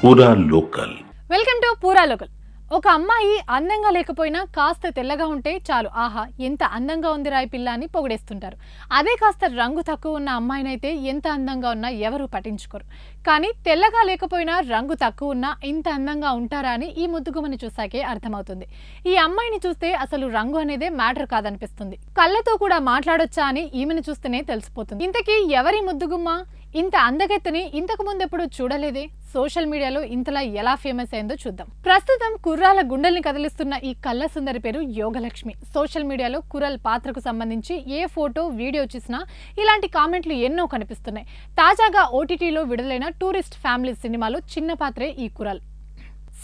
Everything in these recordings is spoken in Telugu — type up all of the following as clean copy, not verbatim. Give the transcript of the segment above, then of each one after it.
పూరా లోకల్. వెల్కమ్ టు పూరా లోకల్. ఒక అమ్మాయి అందంగా లేకపోయినా కాస్త తెల్లగా ఉంటే చాలు, ఆహా ఎంత అందంగా ఉంది రాయి పిల్ల అని పొగిడేస్తుంటారు. అదే కాస్త రంగు తక్కువ ఉన్న అమ్మాయినైతే ఎంత అందంగా ఉన్నా ఎవరు పట్టించుకోరు. కానీ తెల్లగా లేకపోయినా రంగు తక్కువ ఉన్నా ఇంత అందంగా ఉంటారా అని ఈ ముద్దుగుమ్మని చూసాకే అర్థమవుతుంది. ఈ అమ్మాయిని చూస్తే అసలు రంగు అనేదే మ్యాటర్ కాదనిపిస్తుంది. కళ్ళతో కూడా మాట్లాడొచ్చా అని ఈమెను చూస్తేనే తెలిసిపోతుంది. ఇంతకీ ఎవరి ముద్దుగుమ్మ? ఇంత అందగెత్తని ఇంతకు ముందెప్పుడు చూడలేదే. సోషల్ మీడియాలో ఇంతలా ఎలా ఫేమస్ అయిందో చూద్దాం. ప్రస్తుతం కుర్రాల గుండెల్ని కదిలిస్తున్న ఈ కళ్ళ సుందరి పేరు యోగలక్ష్మి. సోషల్ మీడియాలో కురల్ పాత్రకు సంబంధించి ఏ ఫోటో వీడియో చూసినా ఇలాంటి కామెంట్లు ఎన్నో కనిపిస్తున్నాయి. తాజాగా ఓటీటీలో విడుదలైన టూరిస్ట్ ఫ్యామిలీ సినిమాలో చిన్న పాత్రే ఈ కురల్.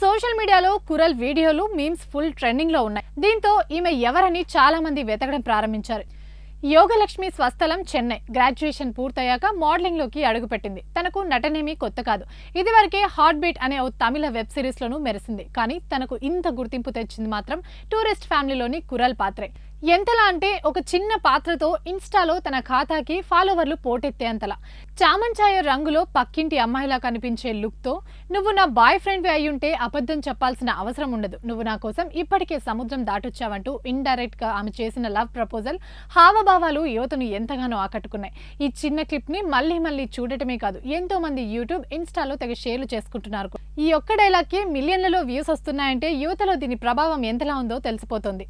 సోషల్ మీడియాలో కురల్ వీడియోలు, మీమ్స్ ఫుల్ ట్రెండింగ్ లో ఉన్నాయి. దీంతో ఈమె ఎవరని చాలా మంది వెతకడం ప్రారంభించారు. యోగలక్ష్మి స్వస్థలం చెన్నై. గ్రాడ్యుయేషన్ పూర్తయ్యాక మోడలింగ్ లోకి అడుగుపెట్టింది. తనకు నటనేమీ కొత్త కాదు. ఇదివరకే హార్ట్ బీట్ అనే ఓ తమిళ వెబ్ సిరీస్ లోనూ మెరిసింది. కానీ తనకు ఇంత గుర్తింపు తెచ్చింది మాత్రం టూరిస్ట్ ఫ్యామిలీలోని కురల్ పాత్రే. ఎంతలా అంటే ఒక చిన్న పాత్రతో ఇన్స్టాలో తన ఖాతాకి ఫాలోవర్లు పోటెత్తేంతలా. చామంచాయ రంగులో పక్కింటి అమ్మాయిలా కనిపించే లుక్ తో నువ్వు నా బాయ్ ఫ్రెండ్ వి అయ్యుంటే అబద్ధం చెప్పాల్సిన అవసరం ఉండదు, నువ్వు నా కోసం ఇప్పటికే సముద్రం దాటొచ్చావంటూ ఇండైరెక్ట్ గా ఆమె చేసిన లవ్ ప్రపోజల్ హావభావాలు యువతను ఎంతగానో ఆకట్టుకున్నాయి. ఈ చిన్న క్లిప్ ని మళ్ళీ మళ్ళీ చూడటమే కాదు, ఎంతో మంది యూట్యూబ్, ఇన్స్టాలో తెగ షేర్లు చేసుకుంటున్నారు. ఈ ఒక్క డైలాగ్ కి మిలియన్లలో వ్యూస్ వస్తున్నాయంటే యువతలో దీని ప్రభావం ఎంతలా ఉందో తెలిసిపోతుంది.